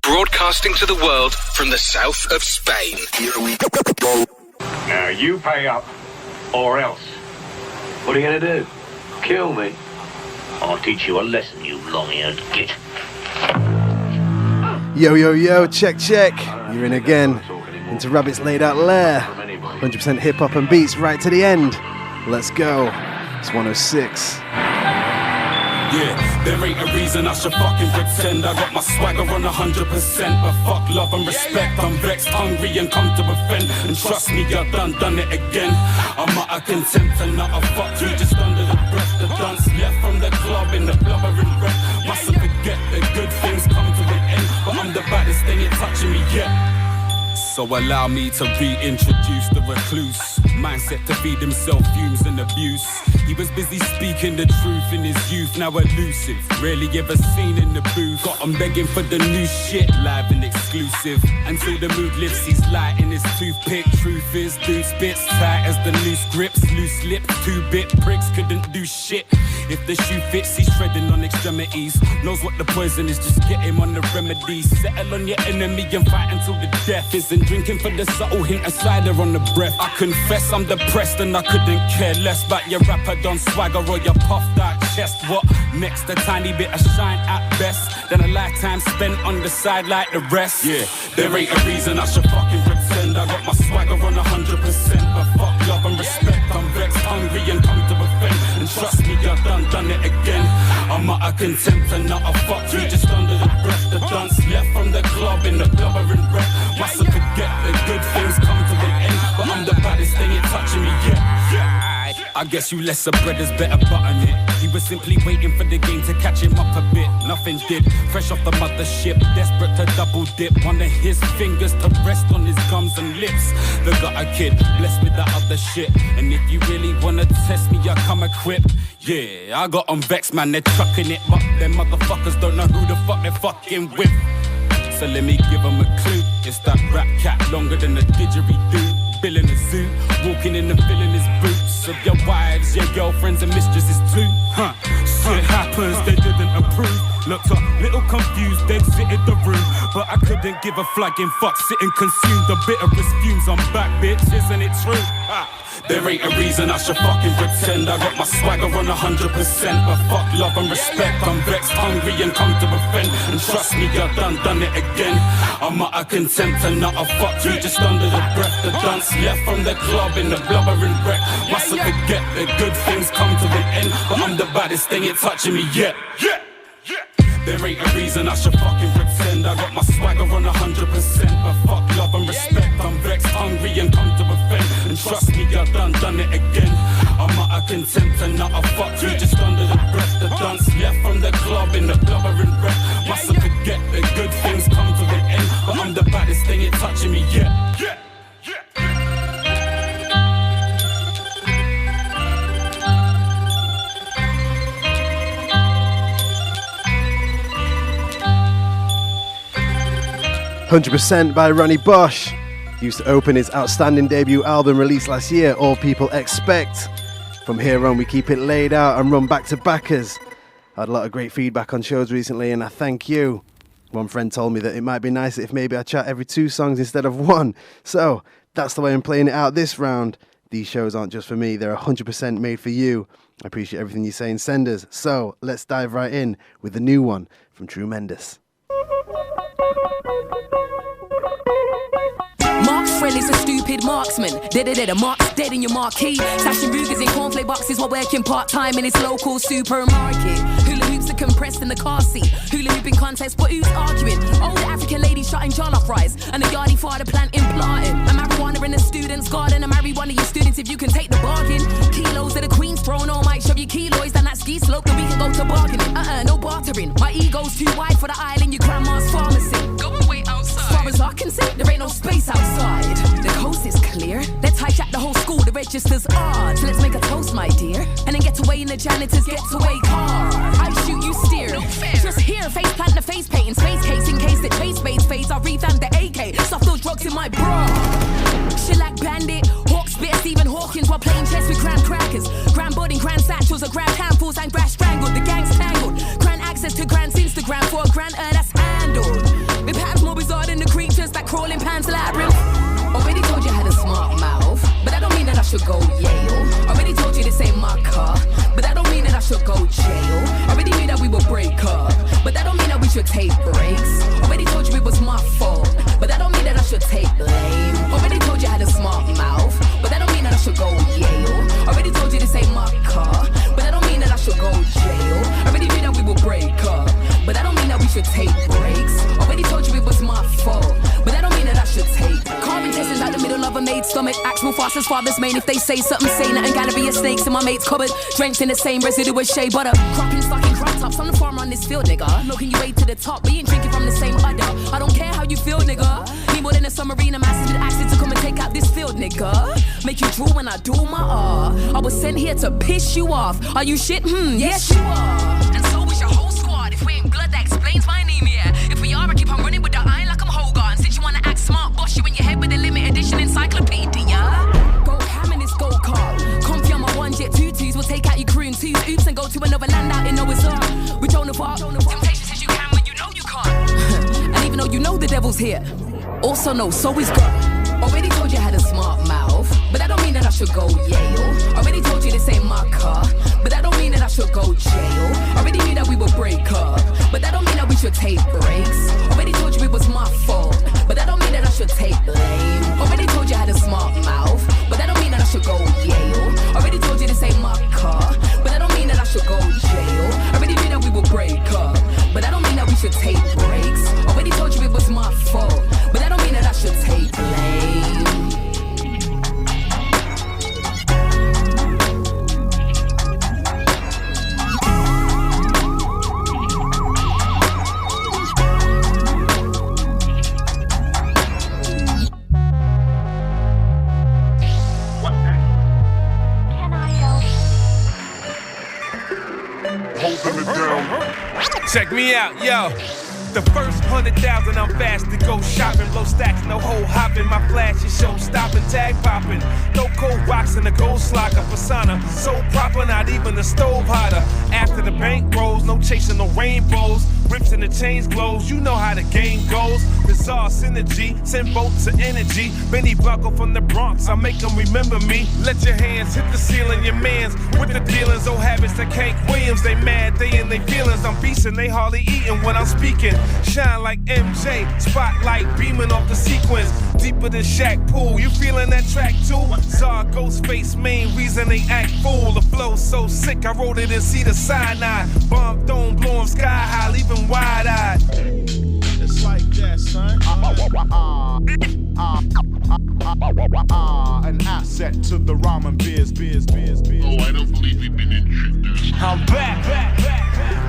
Broadcasting to the world from the south of Spain. Here we go. Now you pay up, or else. What are you going to do? Kill me? I'll teach you a lesson, you long-eared git. Yo, yo, yo, check, check. You're in again. Into Rabbits Laid Out Lair. 100% hip-hop and beats right to the end. Let's go. It's 106. Yeah, there ain't a reason I should fucking pretend I got my swagger on 100%. But fuck love and respect, I'm vexed, hungry and come to offend. And trust me, I've done it again. I'm out of contempt and not a fuck you, just under the breath. The dance left from the club in the blubbering breath. Mustn't forget that good things come to an end. But I'm the baddest, they ain't touching me yet. So allow me to reintroduce the recluse. Mindset to feed himself fumes and abuse. He was busy speaking the truth in his youth, now elusive. Rarely ever seen in the booth. Got him begging for the new shit, live and exclusive. Until the mood lifts, he's lighting his toothpick. Truth is, dude spits tight as the loose grips. Loose lips, 2-bit pricks couldn't do shit. If the shoe fits, he's treading on extremities. Knows what the poison is, just get him on the remedies. Settle on your enemy and fight until the death. Isn't drinking for the subtle hint of cider on the breath. I confess I'm depressed and I couldn't care less about your rapper don swagger or your puffed out chest. What next? A tiny bit of shine at best, then a lifetime spent on the side like the rest. Yeah, there ain't a reason I should fucking pretend I got my swagger on 100%. But fuck love and respect, I'm vexed, hungry and come to offend. And trust me, I've done it again. I'm out of contempt and not a fuck you, just under the breath. The dance left from the club in the blubbering breath. Mustn't forget that good things come to an end. But I'm the baddest, they ain't touching me yet. I guess you lesser brothers better button it. He was simply waiting for the game to catch him up a bit. Nothing did, fresh off the mothership, desperate to double dip. One of his fingers to rest on his gums and lips. The gutter kid, blessed with that other shit. And if you really wanna test me, I come equipped. Yeah, I got 'em vexed, man, they're trucking it. But them motherfuckers don't know who the fuck they're fucking with. So let me give 'em a clue. It's that rap cat longer than a didgeridoo. Bill in the zoo, walking in and filling his boots. Of your wives, your girlfriends and mistresses too. Shit happens, they didn't approve. Looked a little confused, exited the room. But I couldn't give a flagging fuck, sit and consume the bitterest fumes. I'm back, bitch, isn't it true? There ain't a reason I should fucking pretend I got my swagger on 100%. But fuck love and respect, I'm vexed, hungry and come to offend. And trust me, I've done it again. I'm out of contempt and not a fuck you, just under the breath. The dance left from the club in the blubbering wreck. Mustn't forget that good things come to an end. But I'm the baddest, they ain't touching me yet. There ain't a reason I should fucking pretend I got my swagger on 100%. But fuck love and respect, I'm vexed, hungry and come to offend. And trust me, I've done it again. I'm out of contempt and not a fuck you, just under the breath. The dance left from the club in the blubbering breath. Mustn't forget that good things come to an end. But I'm the baddest, they ain't touching me yet. 100% by Ronnie Bosch. Used to open his outstanding debut album released last year, All People Expect. From here on, we keep it laid out and run back to backers. I had a lot of great feedback on shows recently, and I thank you. One friend told me that it might be nicer if maybe I chat every 2 songs instead of 1. So that's the way I'm playing it out this round. These shows aren't just for me, they're 100% made for you. I appreciate everything you're saying, senders. So let's dive right in with the new one from TrueMendous. Mark's friend is a stupid marksman. Dead, Mark's dead in your marquee. Stashing Rugers in cornflake boxes while working part-time in his local supermarket. Hula hoops are compressed in the car seat. Hula hooping contest, but who's arguing? Old African lady shutting jollof rice. And a yardie father planting planting. A marijuana in a student's garden. A marry one of your students if you can take the bargain. Kilos of the Queen's throne, all might show you kilos. Then that ski slope that we can go to bargaining. No bartering. My ego's too wide for the aisle in your grandma's pharmacy. Go and wait outside. As far as I can see, there ain't no space outside. The coast is clear. Let's hijack the whole school. The register's odd. So let's make a toast, my dear. And then get away in the janitor's getaway car. I shoot, you steer. No fair. Just here, face plant the face paint. Space case in case the trace fades. I revamp the AK. Stuff those drugs in my bra. Shellac bandit. Hawk spit. Stephen Hawkins while playing chess with grand crackers. Grand budding, grand satchels. A grand handfuls and grass strangled. The gang's tangled. Grand access to grand's Instagram for a grand that's handled. With patterns should take breaks. Already told you it was my fault, but that don't mean that I should take blame. Already told you I had a smart mouth, but that don't mean that I should go Yale. Already told you this ain't my car, but that don't mean that I should go jail. Already knew that we would break up, but that don't mean that we should take breaks. Already told you it was my fault, but that don't mean that I should take. Carving testings out the middle of a maid's stomach. Axe will fast as father's main. If they say something, say nothing. Gotta be a snakes in my mate's cupboard. Drenched in the same residue as shea butter. Cropping, stocking, crop tops. I'm the farmer on this field, nigga. Looking you way to the top, but you ain't drinking from the same udder. I don't care how you feel, nigga. Need more than a submarine and masses with acid to come and take out this field, nigga. Make you drool when I do my I was sent here to piss you off. Are you shit? Yes you are. And so is your whole squad. If we ain't blood, that explains my anemia. If we are, I keep on running with the iron like I'm Hogarth. Since you wanna act smart, boss you in your head with a limited edition encyclopedia. Go ham in this go-kart. Comfy on my one jet tutus. We'll take out your crew in twos, oops, and go to another land out in Noah's Ark. We don't know what temptation says you can when you know you can't. And even though you know the devil's here, also know so is God. Already told you I had a smart mouth, but that don't mean that I should go Yale. Already told you this ain't my car, but that don't mean that I should go jail. Already knew that we would break up, but that don't mean that we should take breaks. Already told you it was my fault, but that don't mean that I should take blame. Already told you I had a smart mouth, but that don't mean that I should go Yale. Already told you this ain't my car, but that don't mean that I should go jail. Already knew that we would break up, but that don't mean that we should take breaks. Already told you it was my fault, but that don't mean that I should take blame. Check me out, yo. The first 100,000, I'm fast to go shopping. Blow stacks, no hole hopping. My flash is show stopping, tag popping. Throw cold rocks in the gold slugger persona. So proper, not even the stove hotter. After the bank rolls, no chasing no rainbows. Rips and the chains glows, you know how the game goes. Bizarre synergy, send bolts of energy. Benny Buckle from the Bronx, I make them remember me. Let your hands hit the ceiling, your mans with the dealings. Old habits that Hank Williams, they mad, they in they feelings. I'm beastin', they hardly eating when I'm speaking. Shine like MJ, spotlight beaming off the sequence. Deeper than Shaq Pool, you feeling that track too? Czar Ghostface, main reason they act fool. The flow so sick, I wrote it in Cedar Sinai. Bomb dome, blow 'em sky high, leave 'em wide-eyed. It's like that, son. An asset to the ramen biz. Oh, I don't believe we've been introduced. I'm back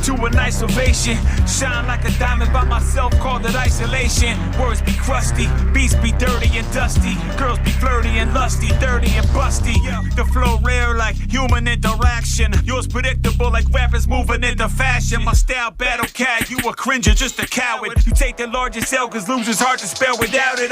to a nice ovation. Shine like a diamond by myself, called it isolation. Words be crusty, beats be dirty and dusty. Girls be flirty and lusty, dirty and busty. The flow rare like human interaction. Yours predictable like rappers moving into fashion. My style battle cat, you a cringer, just a coward. You take the largest L cause losers hard to spell without it.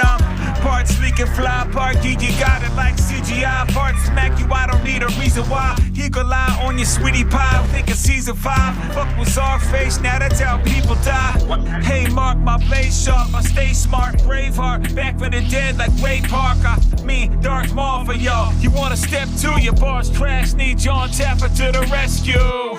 Part sleek and fly, part geek, you got it like CGI. Part smack you, I don't need a reason why. He could lie on your sweetie pie, think of season 5. Fuck was our face, now that's how people die. Hey Mark, my blade sharp, I stay smart. Braveheart, back for the dead like Ray Park. I mean Darth Maul for y'all. You wanna step to your bar's trash, need John Tapper to the rescue.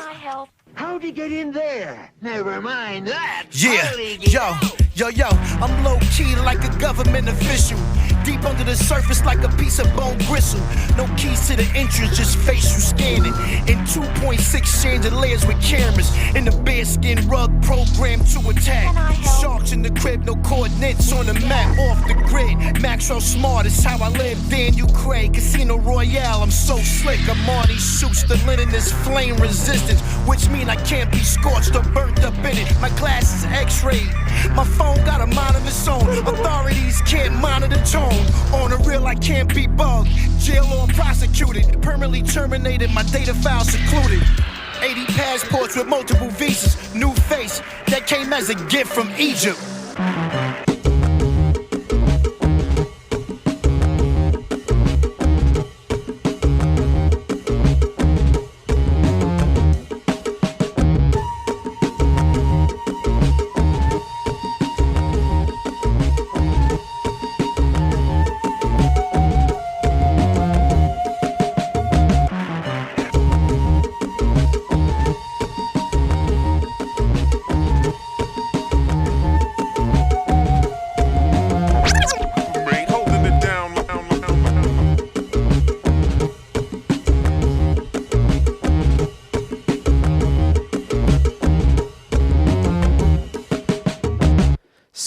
How'd you get in there? Never mind that. Yeah, yo, I'm low-key like a government official. Deep under the surface like a piece of bone gristle. No keys to the entrance, just facial scanning. In 2.6 chandeliers with cameras. In the bearskin rug programmed to attack. Sharks in the crib, no coordinates on the map. Off the grid, Maxwell Smart is how I live. Daniel Craig, Casino Royale, I'm so slick. I'm Marty shoots, the linen is flame resistance, which means I can't be scorched or burnt up in it. My glass is x-rayed. My phone got a mind of its own. Authorities can't monitor tone. On the real, I can't be bugged. Jail or prosecuted. Permanently terminated, my data file secluded. 80 passports with multiple visas. New face that came as a gift from Egypt.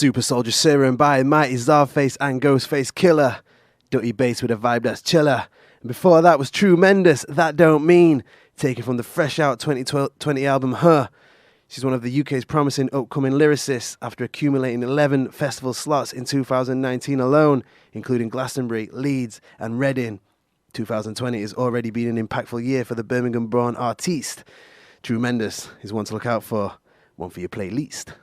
Super Soldier Serum by Mighty Czarface and Ghostface Killer. Dirty bass with a vibe that's chiller. And before that was TrueMendous, That Don't Mean, taken from the fresh out 2020 album Her. She's one of the UK's promising upcoming lyricists after accumulating 11 festival slots in 2019 alone, including Glastonbury, Leeds and Reading. 2020 has already been an impactful year for the Birmingham-born artiste. TrueMendous is one to look out for, one for your playlist.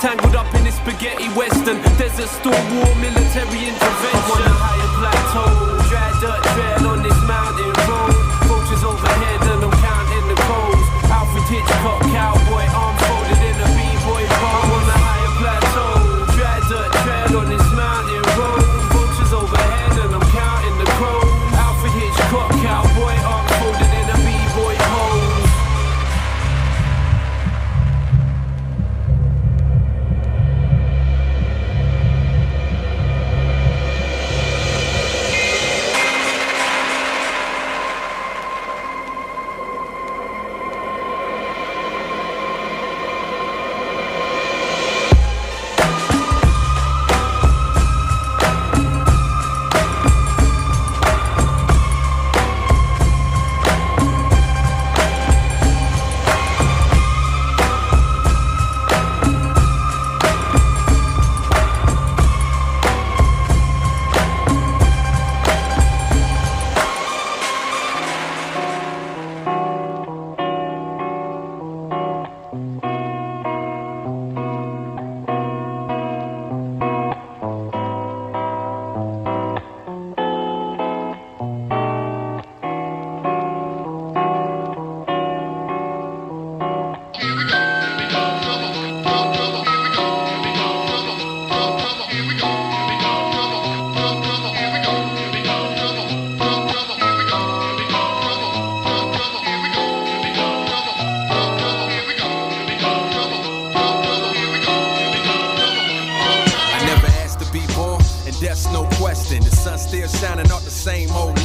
Tangled up in this spaghetti western desert storm war military intervention. I'm on a higher plateau, dry dirt trail on this mountain road. Vultures overhead and I'm counting the crows. Alfred Hitchcock, cowboy, arm folded in a b-boy pose. I'm on a higher plateau, dry dirt trail on this mountain road. Vultures overhead and I'm counting the crows. Alfred Hitchcock, cowboy, arm folded in a b-boy pose.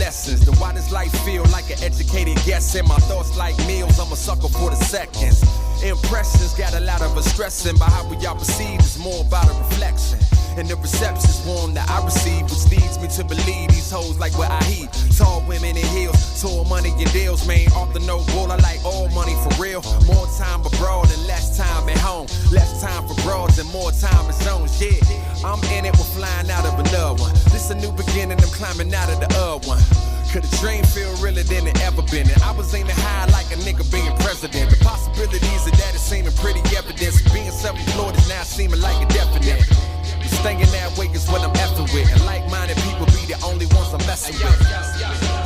lessons. Then why does life feel like an educated guess? And my thoughts like meals, I'm a sucker for the seconds. Impressions got a lot of us stressing, but how we all perceive is more about a reflection. And the reception's warm that I receive, which leads me to believe these hoes like what I heat. Tall women in heels, tall money in deals, man. Off the no bull, I like all money for real. More time abroad and less time at home. Less time for broads and more time in zones, yeah. I'm in it, we're flying out of another one. This a new beginning, I'm climbing out of the other one. Could a dream feel realer than it ever been? And I was aiming high like a nigga being president. The possibilities of that is seeming pretty evident. Being self-employed is now seeming like a definite. Staying that way is what I'm effing with. And like-minded people be the only ones I'm messing with.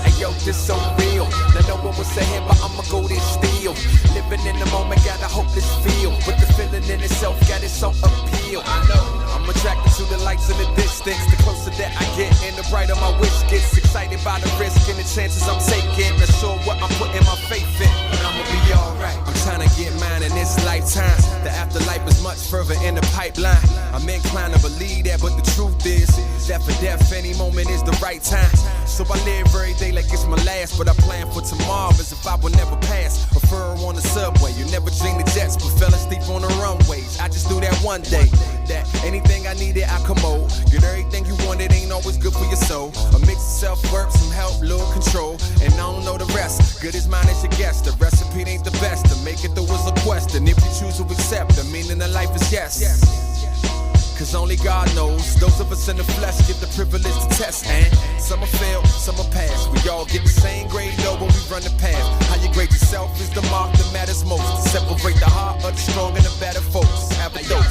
Hey yo, this so real. Now no one was saying, but I'ma go this still. Living in the moment, got a hopeless feel. But the feeling in itself got its own appeal. I know I'm attracted to the lights in the distance. The closer that I get and the brighter my wish gets. Excited by the risk and the chances I'm taking. Not sure what I'm putting my faith in, but I'ma be alright. I'm trying to get mine in this lifetime. The afterlife is much further in the pipeline. I'm inclined to believe that, but the truth is that for death, any moment is the right time. So I live every day like it's my last, but I plan for tomorrow as if I would never pass. A furrow on the subway, you never dream the jets, but fell asleep on the runways. I just knew that one day, that anything I needed, I commode. Get everything you wanted, ain't always good for your soul. A mix of self-work, some help, little control, and I don't know the rest. Good as mine as your guess, the recipe ain't the best. To make it through is a question. If you choose to accept, the meaning of life is yes. Cause only God knows. Those of us in the flesh get the privilege to test. And some are fail, some are pass. We all get the same grade though when we run the path. How you grade yourself is the mark that matters most. To separate the heart of the strong and the better folks. Have a dose.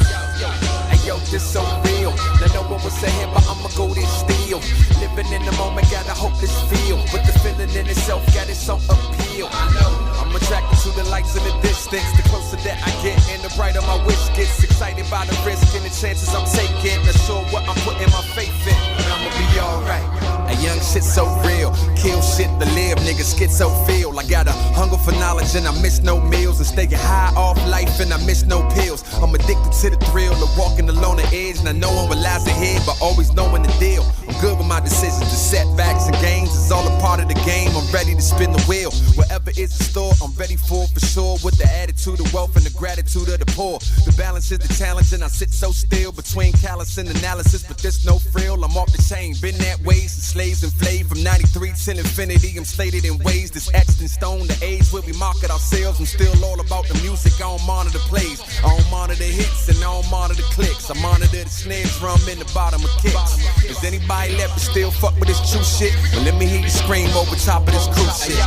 Hey yo, this so real. Now no one was saying, but I'ma go this still. Living in the moment, got a hopeless feel. But the feeling in itself got its own appeal. I know I'm attracted to the lights in the distance. The closer that I get and the brighter my wish gets. Excited by the risk and the chances I'm taking. Not sure what I'm putting my faith in, but I'ma be alright. A young shit so real, kill shit to live, nigga schizo feel. I got a hunger for knowledge and I miss no meals. And staying high off life and I miss no pills. I'm addicted to the thrill of walking along the edge. And I know what lies ahead, but always knowing the deal. I'm good with my decisions, the setbacks and gains is all a part of the game. I'm ready to spin the wheel, whatever is in store, I'm ready for sure. With the attitude of wealth and the gratitude of the poor. The balance is the challenge and I sit so still between callous and analysis, but there's no frill. I'm off the chain, been that way since slaves enslaved. From 93 till infinity, I'm slated in ways that's etched in stone. The age where we market ourselves, I'm still all about the music. I don't monitor plays, I don't monitor hits, and I don't monitor clicks. I monitor the snare drum in the bottom of kicks. Is anybody left to still fuck with this true shit? Well, let me hear you scream over top of this cruise shit.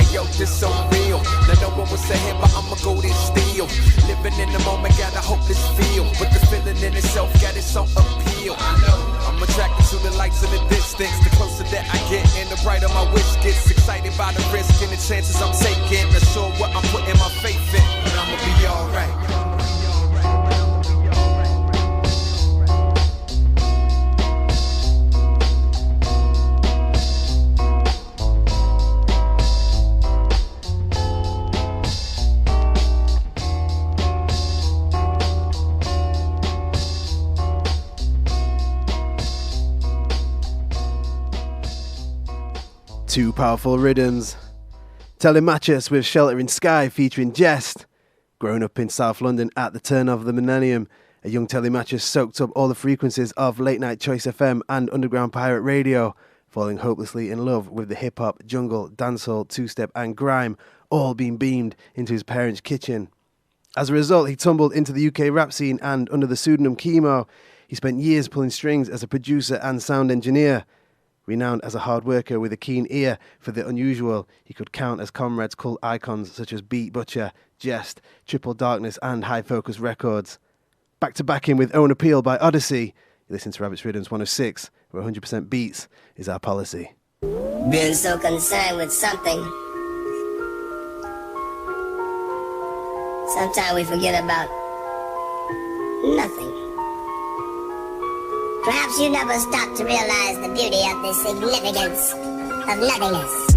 Yo, this so real. Now no one was saying, but I'ma go this still. Living in the moment, got a hopeless feel. But the feeling in itself got its own appeal. I know I'm attracted to the lights in the distance. The closer that I get and the brighter my wish gets. Excited by the risk and the chances I'm taking. Not sure what I'm putting my faith in, but I'ma be alright. Two powerful rhythms. Telemachus with Sheltering Sky featuring Jest. Growing up in South London at the turn of the millennium, a young Telemachus soaked up all the frequencies of late night Choice FM and underground pirate radio, falling hopelessly in love with the hip-hop, jungle, dancehall, two-step and grime, all being beamed into his parents' kitchen. As a result, he tumbled into the UK rap scene and, under the pseudonym Chemo, he spent years pulling strings as a producer and sound engineer. Renowned as a hard worker with a keen ear for the unusual, he could count as comrades cult icons such as Beat Butcher, Jest, Triple Darkness and High Focus Records. Back to back him with Own Appeal by Odyssey. You listen to Rabbits Riddims 106, where 100% beats is our policy. Been so concerned with something, sometimes we forget about nothing. Perhaps you never stop to realize the beauty of the significance of nothingness.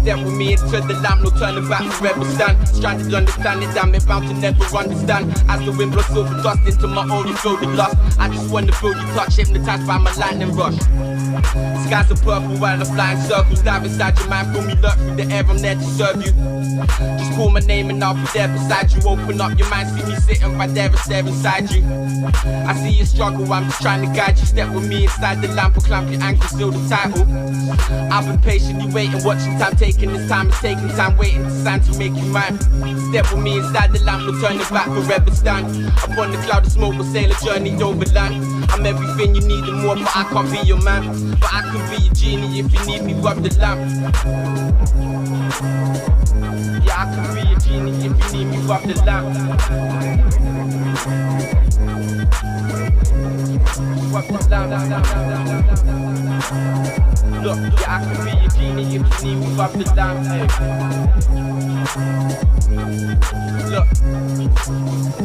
Step with me into the lamp, no turning back, forever stand. Stranded to understand it, damn it, bound to never understand. As the wind blows silver dust into my aura, filled with lust. I just wanna feel you touch, hypnotized by my lightning rush. Skies are purple while I fly in circles. Dive inside your mind, feel me lurk through the air, I'm there to serve you. Just call my name and I'll be there beside you. Open up your mind, see me sitting right there and stare inside you. I see you struggle, I'm just trying to guide you. Step with me inside the lamp, or clamp your ankle, seal the title. I've been patiently waiting, watching time, taking this time, it's taking time, waiting to sign to make you mine. Step with me inside the lamp, no turning back, forever stand. Upon the cloud of smoke, we'll sail a journey over land. I'm everything you need and more, but I can't be your man. But I can be your genie if you need me, rub the lamp. Yeah, I can be your genie if you need me, rub the lamp. Rub the lamp. Look, yeah, I can be your genie if you need me, rub the lamp. Look,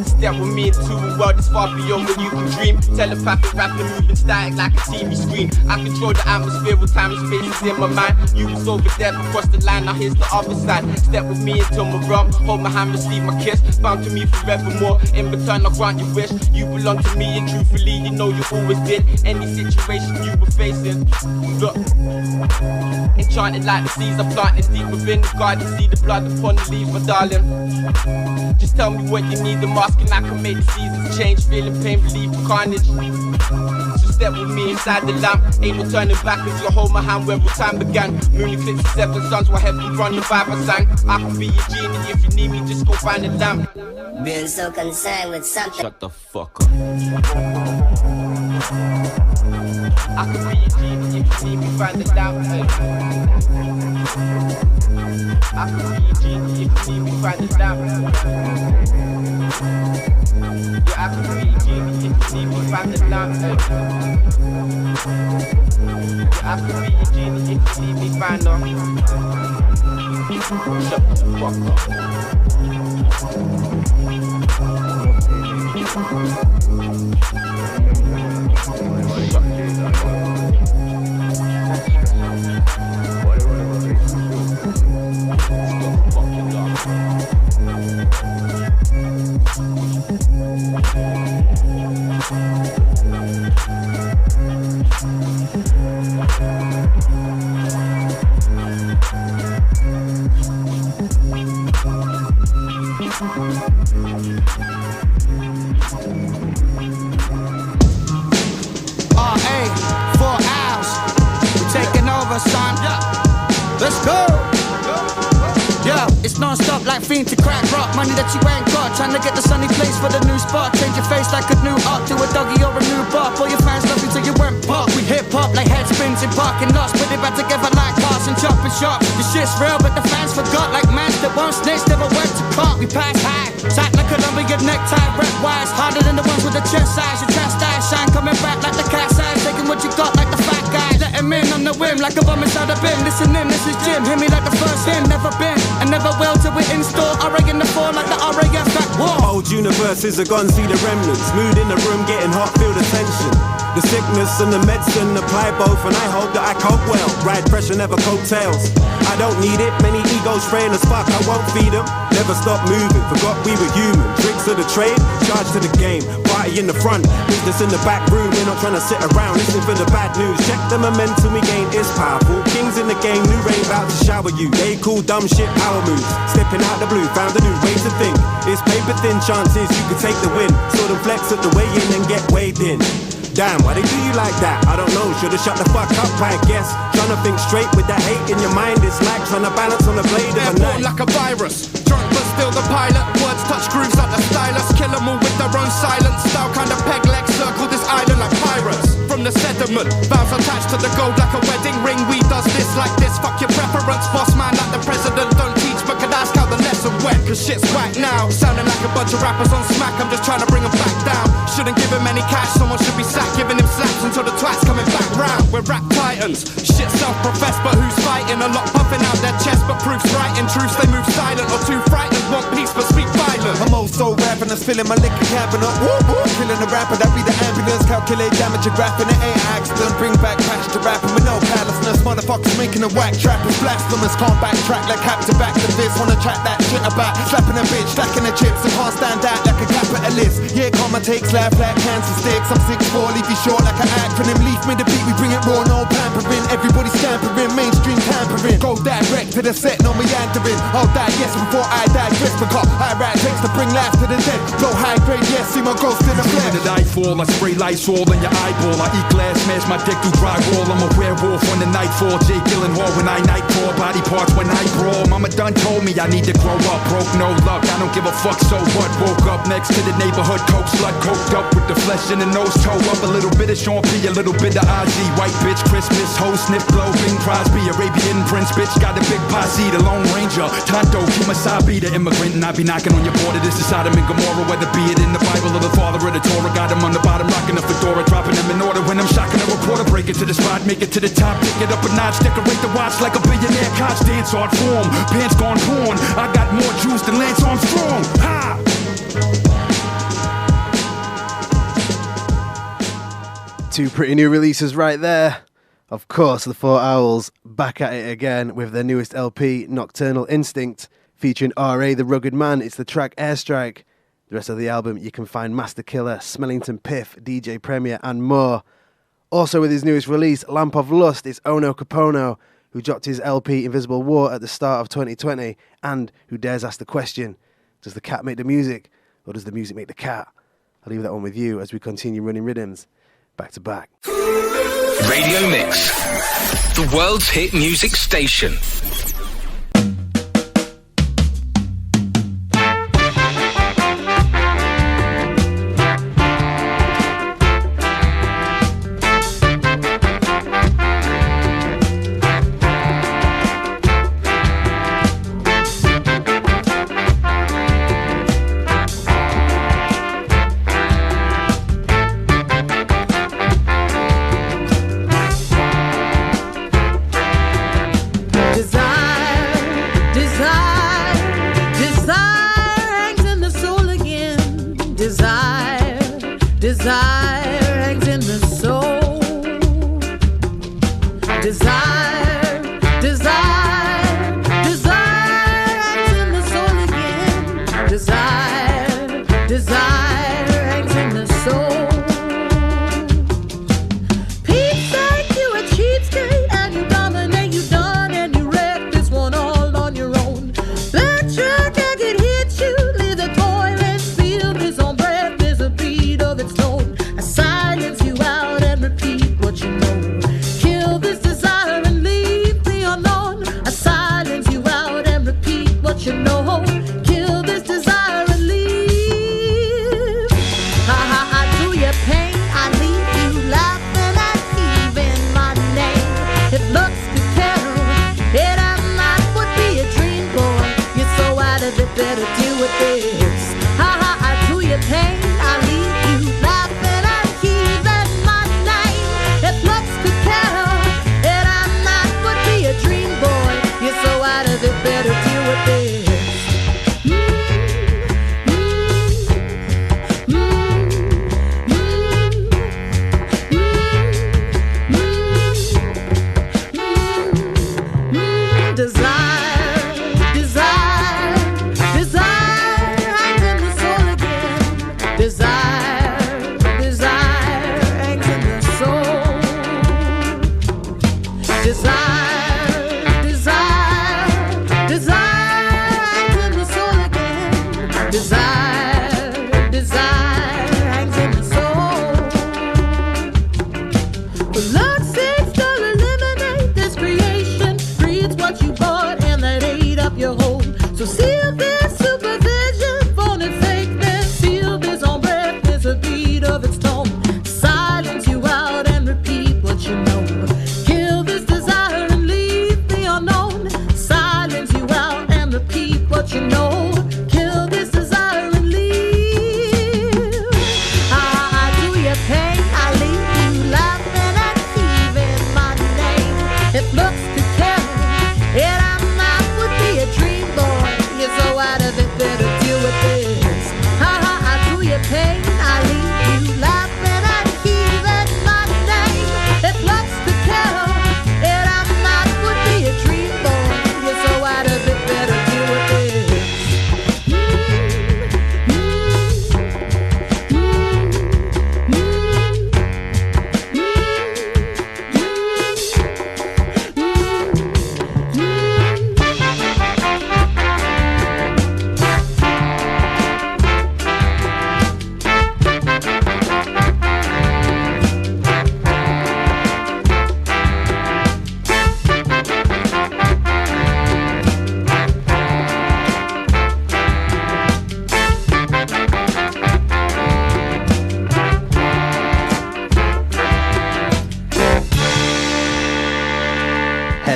step with me into a world that's far beyond what you can dream. Telepathic, rapping, moving static like a TV screen. I control the atmosphere with time and space is in my mind. You was over there, across the line, now here's the other side. Step with me into my realm, hold my hand, receive my kiss. Bound to me forevermore, in return I'll grant your wish. You belong to me and truthfully you know you always did. Any situation you were facing, look, enchanted like the seeds are planted deep within the garden. See the blood upon the leaves, my darling. Just tell me what you need, the mask and I can make the seasons change. Feeling pain, relieve the carnage. So step with me inside the lamp. Ain't no turning back as you hold my hand where all time began. Moon eclipse and 7 suns while heaven run the vibe I sang. I can be your genie if you need me, just go find a lamp. Been so concerned with something. Shut the fuck up. I can be your genie if you need me, find a lamp. I can be your genie if you need me, find a lamp. Yeah, I can be your genie if you need me, find a lamp. Yeah, I can be your genie if you need me, find a lamp. Shut the fuck up. Let's go. Yeah, it's non-stop like fiend to crack rock. Money that you ain't got, trying to get the sunny place for the new spot. Change your face like a new art to a doggy or a new bark. All your fans love you till you went pop. We hip hop like head spins in parking lots. Put it back together like cars and chopping shop. The shit's real but the fans forgot. Like mans that won't snitch, never went to court. We pass high, tight like Colombian necktie. Red wires, harder than the ones with the chest size. Your chest eyes shine, coming back like the cat's eyes. Taking what you got like the fat guy. Let him in on the whim like a bum inside a bin. Listen in, this is Jim. Hear me like the first hymn. Never been and never will till we're in store. RA in the fall like the RAF at war. Old universes are gone, see the remnants. Mood in the room, getting hot, feel the tension. The sickness and the medicine apply both, and I hope that I cope well. Ride pressure, never coattails. I don't need it, many egos fraying as fuck, I won't feed them. Never stop moving, forgot we were human. Tricks of the trade, charge to the game. Party in the front, business in the back room. We're not trying to sit around, listen for the bad news. Check the momentum we gain is powerful. Kings in the game, new rain about to shower you. They cool dumb shit, power moves. Stepping out the blue, found a new way to think. It's paper thin chances you could take the win. Saw them flex at the way in and get weighed in. Damn, why they do you like that? I don't know, should've shut the fuck up, I guess. Trying to think straight with that hate in your mind. It's like trying to balance on the blade of a knife. Like a virus, drunk but still the pilot. Words touch grooves like the stylus. Kill them all with their own silence. Style kind of peg leg, circle this island like pirates. From the sediment, vows attached to the gold like a wedding ring. We does this like this, fuck your preference. Boss man like the president, don't teach but could ask how the lesson went. Cause shit's whack now, sounding like a bunch of rappers on smack. I'm just trying to bring them back down. Shouldn't give him any cash, someone should we're rap titans. Shit self-professed, but who's fighting? A lot puffing out their chest, but proof's right. In truth, they move silent or too frightened. Want peace, but speak violent. I'm also rapping, I'm filling my liquor cabinet. Woo woo, killing the rapper, that be the ambulance. Calculate damage, you're graphing, it ain't accident. Bring back cash to rapping with no callousness. Motherfuckers making a whack trap is blasphemous. Can't backtrack like capture back to this. Wanna track that shit about slapping a bitch, stacking the chips. I can't stand out like a capitalist. Yeah, karma takes life like cancer sticks. I'm 6'4", leave you short like an acronym. Leave me the beat, we bring it raw, no pampering. Everybody scampering, mainstream tampering. Go direct to the set, no meandering. I'll die, yes, before I die. Dress because I write text to bring life to the dead. Blow high grade, yes, see my ghost in the flesh. The nightfall, I spray lights all in your eyeball. I eat glass, smash my dick through drywall. I'm a werewolf on the nightfall. Jay Gyllenhaal when I nightfall. Body parts when I brawl. Mama done told me I need to grow up. Broke, no luck, I don't give a fuck, so what? Woke up next to the neighborhood coke slut. Coked up with the flesh in the nose, toe up. A little bit of Sean P, a little bit of IG. White bitch, Christmas, hoe, sniff, blow, Bing Crosby. Arabian Prince, bitch, got a big posse. The Lone Ranger, Tonto, Kimasabi, the immigrant. And I be knocking on your border. This is Sodom and Gomorrah, whether be it in the Bible or the father of the Torah. Got him on the bottom, rocking the fedora, dropping them in order. When I'm shocking a reporter, break it to the spot, make it to the top, pick it up a notch, decorate the watch like a billionaire coach. Dance art form, pants gone porn. I got more juice than Lance Armstrong. Ha! Two pretty new releases right there. Of course, the Four Owls back at it again with their newest LP, Nocturnal Instinct, featuring R.A. the Rugged Man. It's the track Airstrike. The rest of the album, you can find Master Killer, Smellington Piff, DJ Premier, and more. Also with his newest release, Lamp of Lust, it's Ono Capone, who dropped his LP Invisible War at the start of 2020, and who dares ask the question, does the cat make the music, or does the music make the cat? I'll leave that one with you as we continue running rhythms, back to back. Radio Mix, the world's hit music station. Silence you out and repeat what you know. Kill this desire.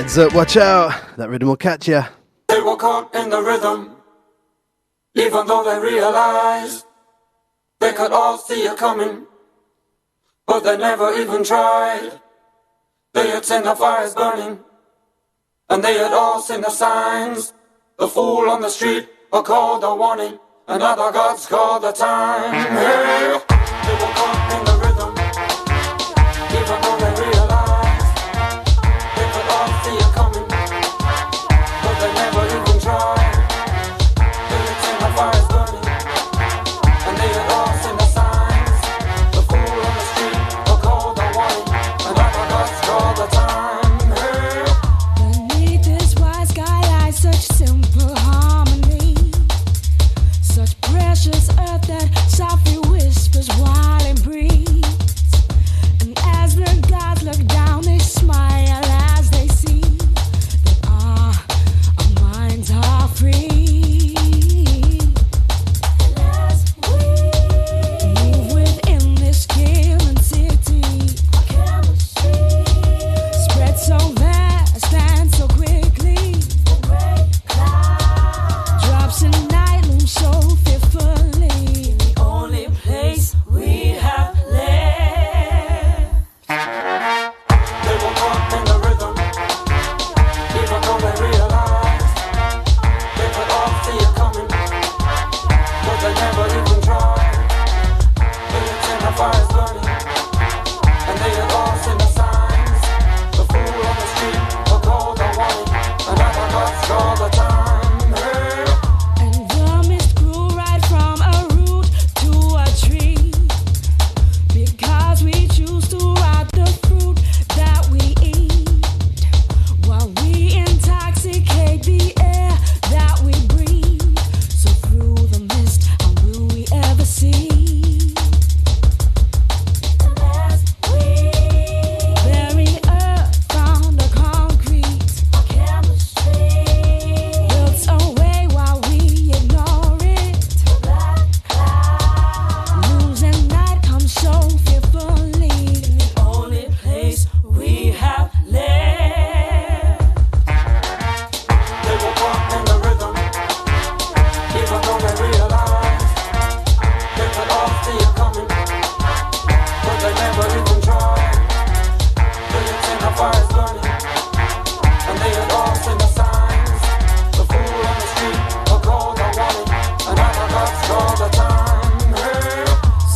Heads up, watch out, that rhythm will catch ya. They were caught in the rhythm, even though they realized they could all see it coming, but they never even tried. They had seen the fires burning, and they had all seen the signs. The fool on the street are called a warning, and other gods call the time. Hey, they were caught in the rhythm, even though they realized they could all see it coming, but they never even tried. They had seen the fires burning, and they had all seen the signs. The fool on the street are called a warning, and other gods call the time. Hey. Beneath this wide sky lies such simple harmony, such precious earth that softly whispers while it breathes. And as the gods look down, they smile as they see that our minds are free. And as we move within this killing city, our chemistry spreads so vast and so quickly. The great cloud drops in night loom so fearfully. The only place we have left. They were caught in the rhythm, even though they realized they could all see it coming, but they never even tried. They had seen the fires burning, and they had all seen the signs. The fool on the street are called a warning, and other gods call the time. Hey. And the mist grew right from a root to a tree, because we choose to rot the fruit that we eat, while we intoxicate the air that we breathe. So through the mist, how will we ever see? And as we bury earth under concrete, our chemistry builds away while we ignore it. The black cloud moves and night comes so fearfully. The only place we have left. They were caught in the rhythm, even though they realized they could all see it coming, but they never even tried. They had seen the fires burning, and they had all seen the signs. The fool on the street are called a warning, and other gods call the time. Hey.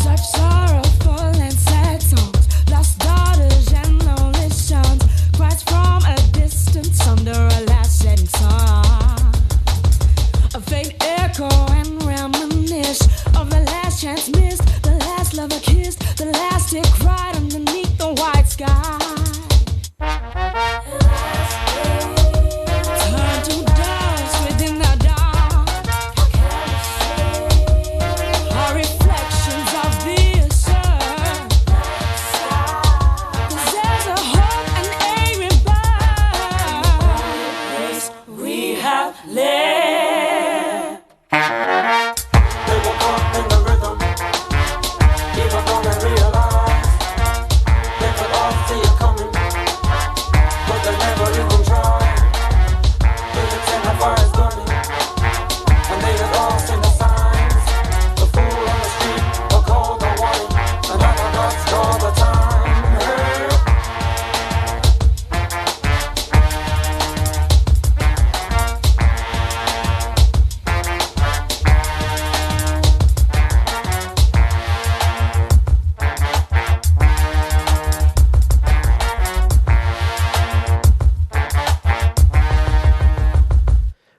Such sorrowful and sad songs, lost daughters and lonely sons, cries from a distance under a last setting sun. A faint echo and reminisce of the last chance missed, the last lover kissed, the last tear cried underneath the white sky. Turn to dust within the dark. Our reflections of the sun. 'Cause there's a hope and a rebirth. Place we have left. They were caught in the rhythm, even though they realized they could all see it coming, but they never even tried. They had seen the fires burning, and they had all seen the signs. The fool on the street are called a warning, and other gods call the time. Hey.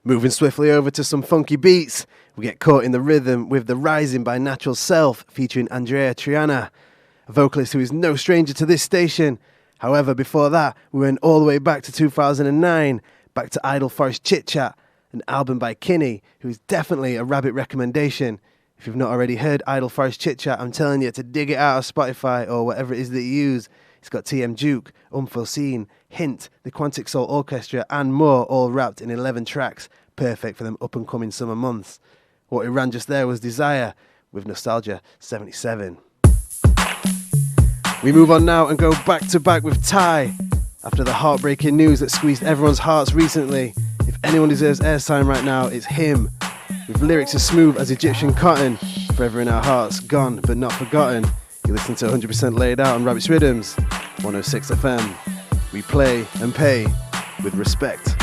Moving swiftly over to some funky beats, we get caught in the rhythm with The Rising by Natural Self featuring Andrea Triana, a vocalist who is no stranger to this station. However, before that, we went all the way back to 2009, back to Idle Forest Chit Chat, an album by Kinney, who is definitely a Rabbit recommendation. If you've not already heard Idle Forest Chit Chat, I'm telling you to dig it out of Spotify or whatever it is that you use. It's got TM Duke, Unforeseen, Hint, the Quantic Soul Orchestra, and more, all wrapped in 11 tracks, perfect for them up-and-coming summer months. What we ran just there was Desire, with Nostalgia 77. We move on now and go back-to-back with Ty. After the heartbreaking news that squeezed everyone's hearts recently, if anyone deserves airtime right now, it's him. With lyrics as smooth as Egyptian cotton, forever in our hearts, gone but not forgotten. You listen to 100% Laid Out on Rabbits Riddims, 106 FM. We play and pay with respect.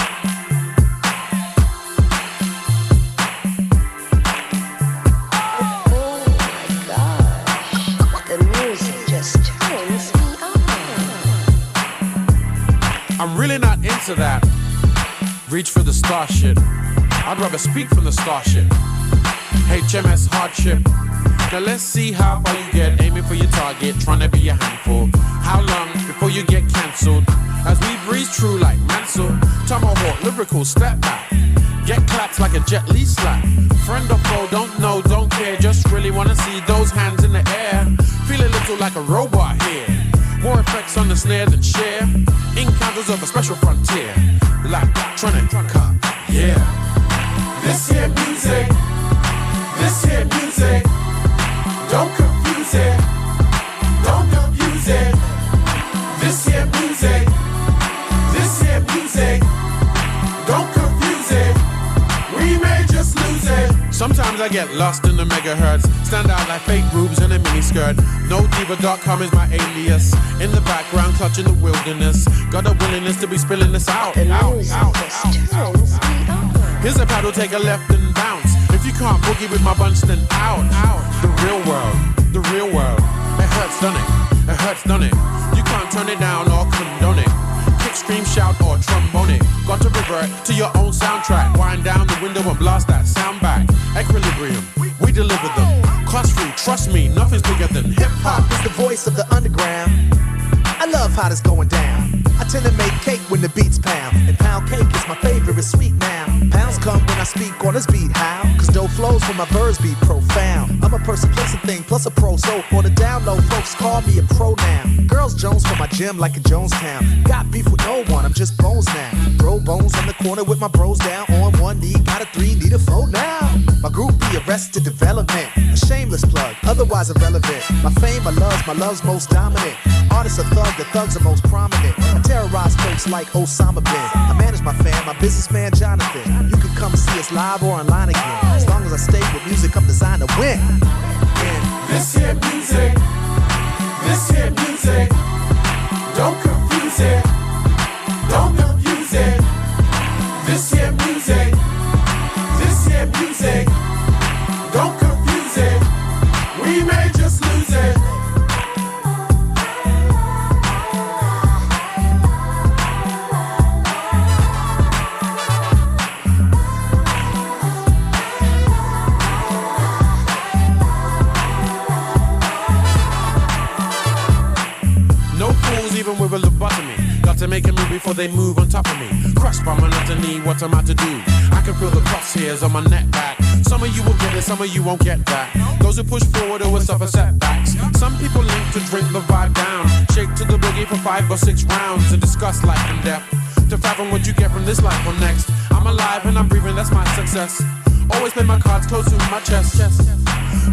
I'm really not into that reach for the star shit. I'd rather speak from the star shit. HMS hardship. Now let's see how far you get, aiming for your target, trying to be a handful. How long before you get cancelled? As we breeze true like Mansell, tomahawk, lyrical, step back. Get clapped like a Jet Li slap. Friend or foe, don't know, don't care, just really wanna see those hands in the air. Feel a little like a robot here. More effects on the snare than share. Encounters of a special frontier. Like electronic cop, yeah. This here music, this here music. Don't confuse it, don't confuse it. This here music, this here music. Don't confuse it, we may just lose it. Sometimes I get lost in the megahertz, stand out like fake boobs in a miniskirt. NoDiva.com is my alias. In the background, clutching the wilderness. Got a willingness to be spilling this out. Here's a paddle, take a left and bounce. If you can't boogie with my bunch, then out. The real world, the real world. It hurts, doesn't it? It hurts, doesn't it? You can't turn it down or condone it. Kick, scream, shout, or trombone it. Got to revert to your own soundtrack. Wind down the window and blast that sound back. Equilibrium, we deliver them. Cost free, trust me, nothing's bigger than hip-hop. Is the voice of the underground. I love how this going down. I tend to make cake when the beats pound. And pound cake is my favorite sweet now. Pounds come when I speak on this beat, how? Cause dough flows when my verbs be profound. I'm a person, place a thing, plus a pro. So on the down low, folks call me a pro now. Girls Jones from my gym like in Jonestown. Got beef with no one, I'm just bones now. Throw bones on the corner with my bros down. On one knee, got a 3, need a 4 now. My group be Arrested Development. A shameless plug, otherwise irrelevant. My fame, my love's most dominant. Artists are thug, the thugs are most prominent. I terrorize folks like Osama bin. I manage my fam, my businessman Jonathan. You can come see us live or online again. As long as I stay with music, I'm designed to win. And this here music, this here music. Don't confuse it, don't confuse it. This here music, this here music. Don't confuse it, we may just lose it. Even with a lobotomy, got to make a move before they move on top of me. Crushed by monotony, what am I to do? I can feel the crosshairs on my neck back. Some of you will get it, some of you won't get that. Those who push forward will suffer setbacks. Some people link to drink the vibe down, shake to the boogie for 5 or 6 rounds, and discuss life and death. To fathom what you get from this life or next. I'm alive and I'm breathing, that's my success. Always play my cards close to my chest.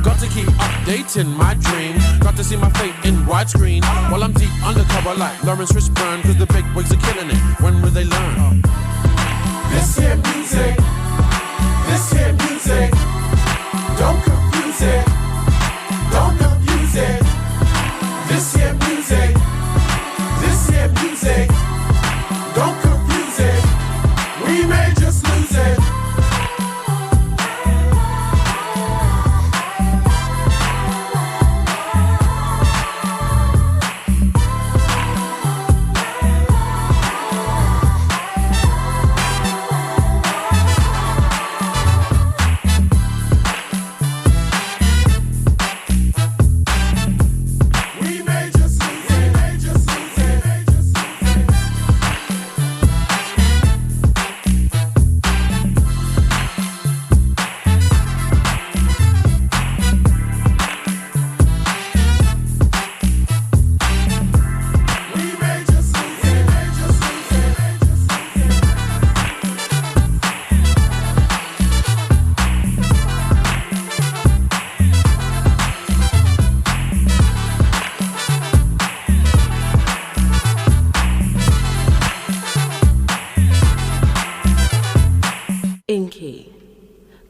Got to keep updating my dream. Got to see my fate in widescreen. While I'm deep undercover like Lawrence Fishburne. Cause the big wigs are killing it. When will they learn? This here music, this here music. Don't confuse it, don't confuse it. This here music, this here music. Don't confuse it, we may just lose it.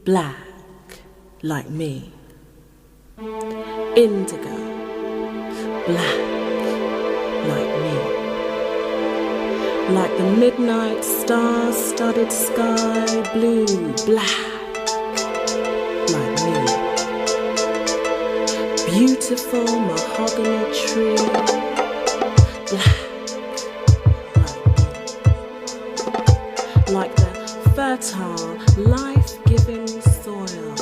black like me. Indigo, black like me. Like the midnight star-studded sky, blue, black like me. Beautiful mahogany tree, black like the fertile, life-giving soil,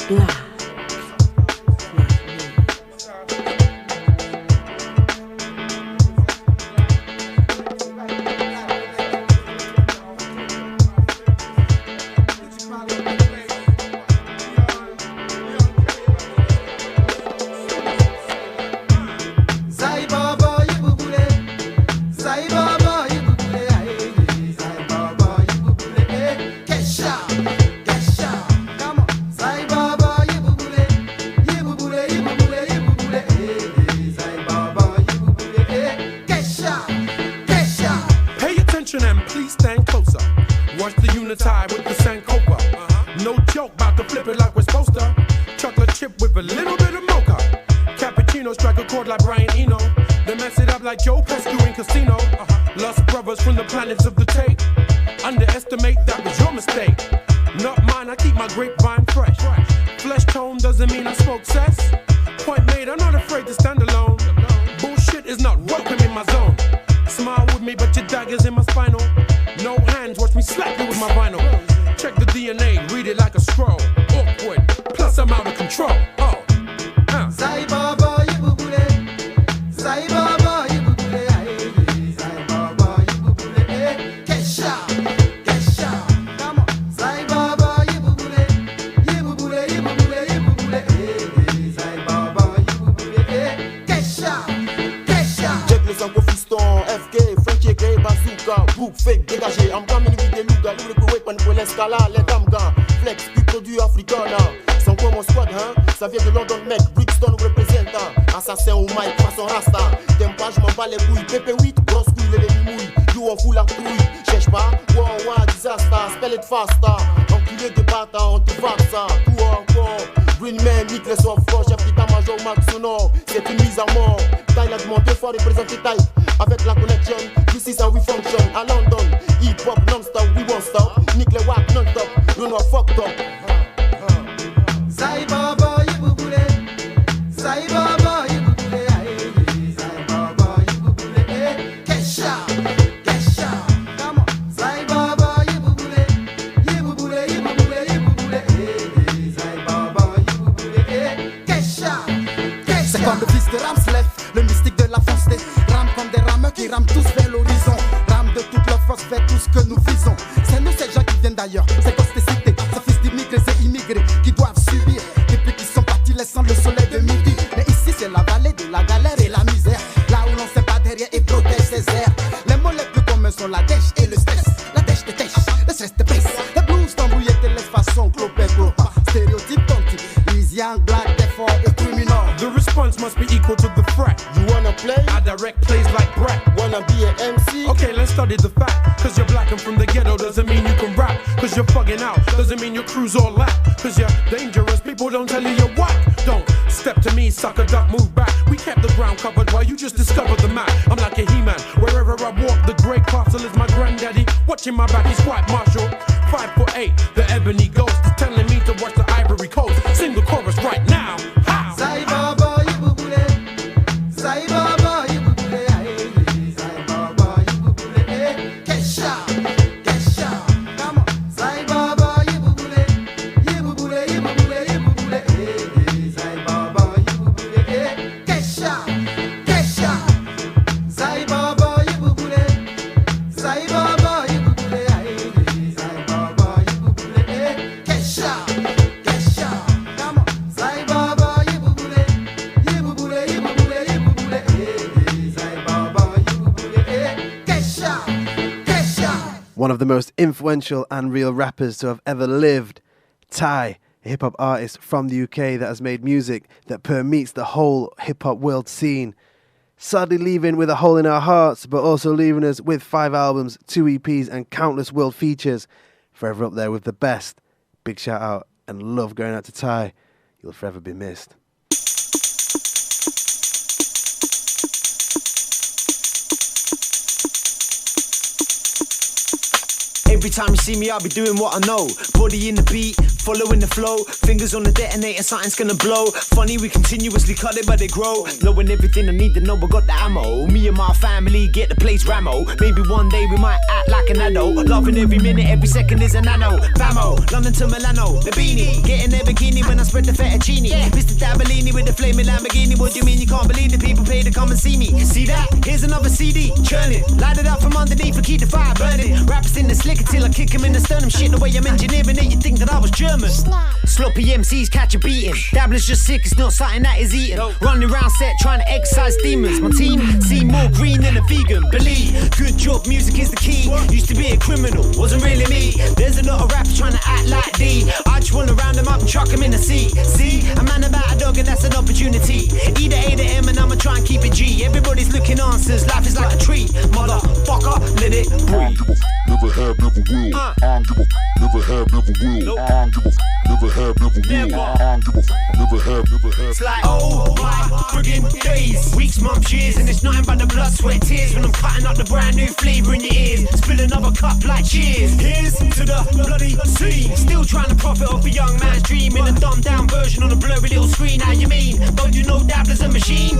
black. One of the most influential and real rappers to have ever lived, Ty, a hip-hop artist from the UK that has made music that permeates the whole hip-hop world scene. Sadly leaving with a hole in our hearts, but also leaving us with 5 albums, 2 EPs and countless world features. Forever up there with the best. Big shout out and love going out to Ty. You'll forever be missed. Every time you see me, I'll be doing what I know. Body in the beat, following the flow. Fingers on the detonator, something's gonna blow. Funny, we continuously cut it, but they grow. Knowing everything I need to know, I got the ammo. Me and my family get the place ramo. Maybe one day we might act like an adult. Loving every minute, every second is a nano. Famo, London to Milano, the beanie. Getting their bikini when I spread the fettuccine. Mr. Dabalini with the flaming Lamborghini. What do you mean you can't believe the people pay to come and see me? See that? Here's another CD, churn it. Light it up from underneath and keep the fire burning. Rappers in the slick till I kick him in the sternum. Shit, the way I'm engineering it, you think that I was German. Sloppy MCs catch a beating. Dabblers just sick, it's not something that is eaten. Running around set trying to exercise demons. My team see more green than a vegan. Believe, good job, music is the key. Used to be a criminal, wasn't really me. There's a lot of rappers trying to act like D. I just wanna round them up and chuck them in the sea. See, a man about a dog and that's an opportunity. Either A to M and I'ma try and keep it G. Everybody's looking answers, life is like a treat. Motherfucker, let it breathe. Never have, never will. I don't give a never have, never will. I don't give a never have, never will. I don't give a never have, never have. It's like, oh my friggin' days, weeks, months, years, and it's nothing but the blood, sweat, tears when I'm cutting up the brand new flavour in your ears. Spill another cup like cheers. Here's to the bloody scene. Still trying to profit off a young man's dream in a dumbed down version on a blurry little screen. How you mean? Don't you know Dabbler's a machine?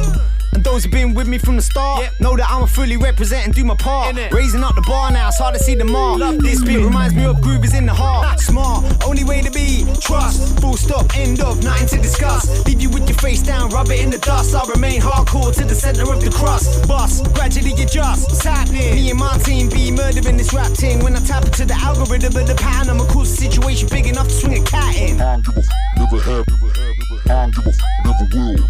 And those who've been with me from the start know that I'ma fully represent and do my part. Raising up the bar now, it's hard to see the mark. This beat reminds me of groovers in the heart. Smart, only way to be, trust. Full stop, end of, nothing to discuss. Leave you with your face down, rub it in the dust. I'll remain hardcore to the centre of the crust. Bust, gradually adjust, it's happening. Me and my team be murdering this rap thing. When I tap into the algorithm of the pattern, I'ma cause the situation big enough to swing a cat in. I don't give a never have, never have, never have. I don't give a never will.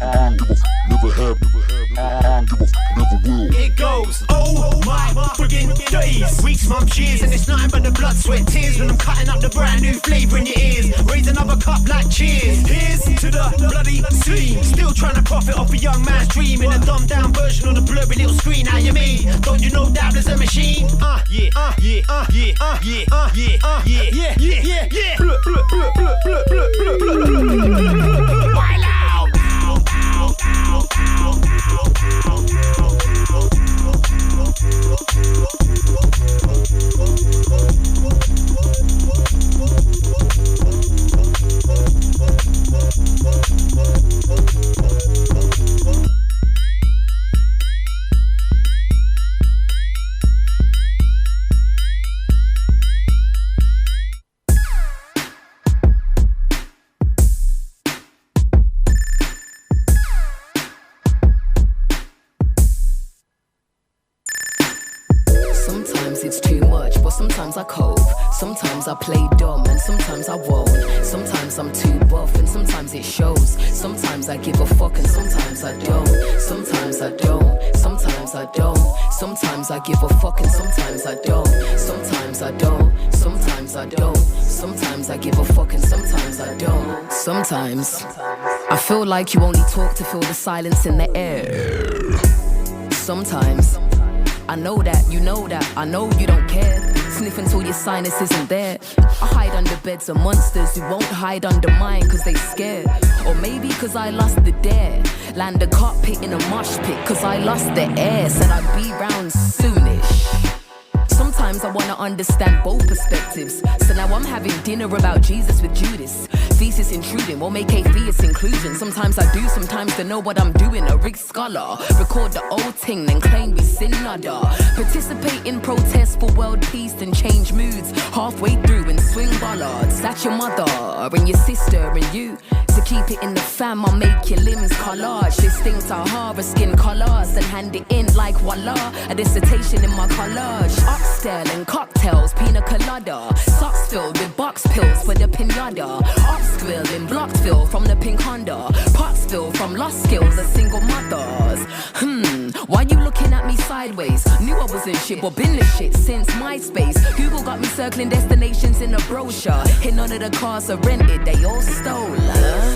I don't give a never have, never have, I don't give a never will. It goes, oh my friggin' days, weeks, months, years, and it's nothing but the blood, sweat, tears when I'm cutting up the brand new flavour in your ears. Raise another cup like cheers. Here's to the bloody scene. Still trying to profit off a young man's dream in a dumbed down version on a blurry little screen. How you mean? Don't you know Dabbler's a machine? Yeah. Wild out. Sometimes it's too much, but sometimes I cope. Sometimes I play dumb and sometimes I won't. Sometimes I'm too buff and sometimes it shows. Sometimes I give a fuck and sometimes I don't. Sometimes I don't, sometimes I don't. Sometimes I give a fuck and sometimes I don't. Sometimes I don't, sometimes I don't. Sometimes I give a fuck and sometimes I don't. Sometimes I feel like you only talk to feel the silence in the air. Sometimes I know that, you know that, I know you don't care. Sniff until your sinus isn't there. I hide under beds of monsters who won't hide under mine cause they scared. Or maybe cause I lost the dare. Land a cockpit in a mosh pit cause I lost the air. Said I'd be round soonish. Sometimes I wanna understand both perspectives. So now I'm having dinner about Jesus with Judas. Thesis intruding, won't make atheist inclusion. Sometimes I do, sometimes to know what I'm doing. A Rick scholar, record the old thing, then claim we sin nada. Participate in protests for world peace and change moods. Halfway through and swing bollards. That's your mother and your sister and you. To keep it in the fam, I'll make your limbs collage. This thing Sahara skin colors and hand it in like voila. A dissertation in my collage. Oxtail and cocktails, pina colada. Socks filled with box pills for the pinata. Upsquill in Blocksville from the pink Honda. Pottsville from lost skills of single mothers. Why you looking at me sideways? Knew I was recent shit, but been the shit since MySpace. Google got me circling destinations in a brochure. Hit none of the cars are rented, they all stolen.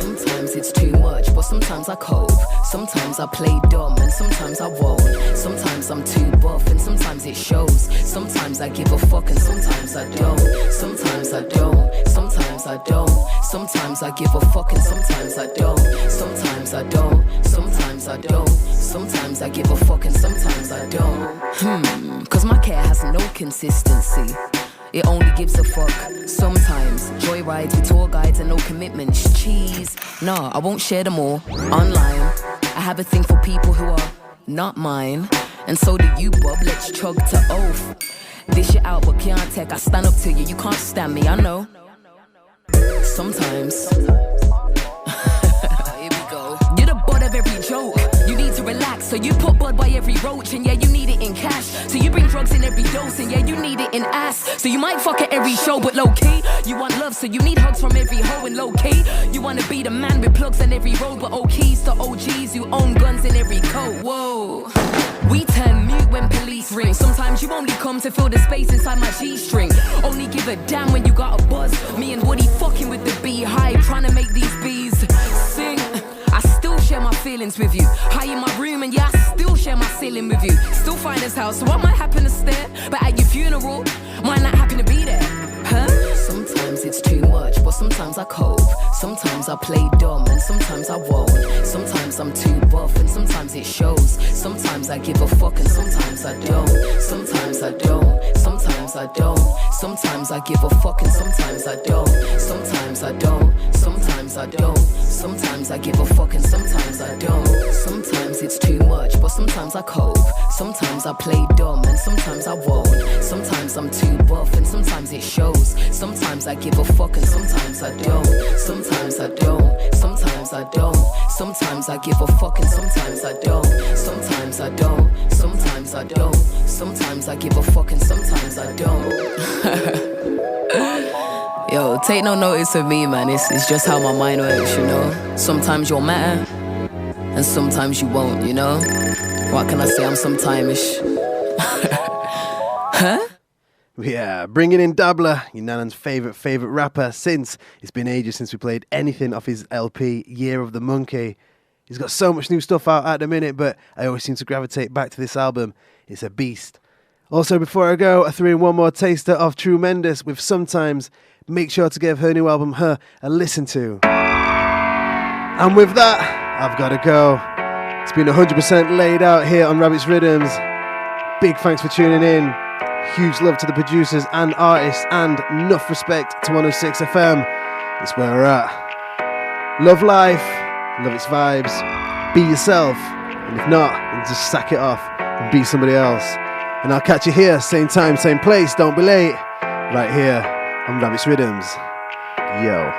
Sometimes it's too much, but sometimes I cope. Sometimes I play dumb and sometimes I won't. Sometimes I'm too buff and sometimes it shows. Sometimes I give a fuck and sometimes I don't. Sometimes I don't. Sometimes I don't. Sometimes I give a fuck and sometimes I don't. Sometimes I don't. Sometimes I don't. Sometimes I give a fuck and sometimes I don't. Cause my care has no consistency. It only gives a fuck sometimes. Joyrides with tour guides and no commitments. Cheese. Nah, I won't share them all online. I have a thing for people who are not mine. And so do you, Bob. Let's chug to oath. Dish it out, but can't take. I stand up to you. You can't stand me, I know. Sometimes. Here we go. You're the butt of every joke. You need to relax, so you put bud by every roach. And yeah, you need it in cash. So you bring drugs in every dose. And yeah, you need it in ass. So you might fuck at every show, but low-key you want love, so you need hugs from every hoe. And low-key you wanna be the man with plugs on every road. But keys to OGs who own guns in every coat. Whoa. We turn mute when police ring. Sometimes you only come to fill the space inside my G-string. Only give a damn when you got a buzz. Me and Woody fucking with the beehive, trying to make these bees sing. I still share my feelings with you. High in my room and yeah, I still share my ceiling with you. Still fine as hell, so I might happen to stare. But at your funeral, might not happen to be there. Huh? Sometimes it's too much, but sometimes I cope. Sometimes I play dumb and sometimes I won't. Sometimes I'm too buff and sometimes it shows. Sometimes I give a fuck and sometimes I don't. Sometimes I don't. Sometimes I don't. Sometimes I give a fuck and sometimes I don't. Sometimes I don't. Sometimes I don't. Sometimes I give a fuck and sometimes I don't. Sometimes it's too much, but sometimes I cope. Sometimes I play dumb and sometimes I won't. Sometimes I'm too buff and sometimes it shows. Sometimes I give a fuck and sometimes I don't. Sometimes I don't. Sometimes I don't. Sometimes I give a fuck and sometimes I don't. Sometimes I don't. Sometimes I don't. Sometimes I give a fuck and sometimes I don't. Yo, take no notice of me, man. It's just how my mind works, you know. Sometimes you'll matter and sometimes you won't, you know. What can I say? I'm sometime-ish. Huh? Yeah, bringing in Dabbler, your Nanan's favourite rapper since. It's been ages since we played anything off his LP, Year of the Monkey. He's got so much new stuff out at the minute, but I always seem to gravitate back to this album. It's a beast. Also, before I go, I threw in one more taster of TrueMendous with Sometimes. Make sure to give her new album, Her, a listen to. And with that, I've got to go. It's been 100% laid out here on Rabbits Riddims. Big thanks for tuning in. Huge love to the producers and artists, and enough respect to 106 FM. It's where we're at. Love life, love its vibes. Be yourself, and if not, then just sack it off and be somebody else. And I'll catch you here, same time, same place. Don't be late. Right here on Rabbits Riddims. Yo.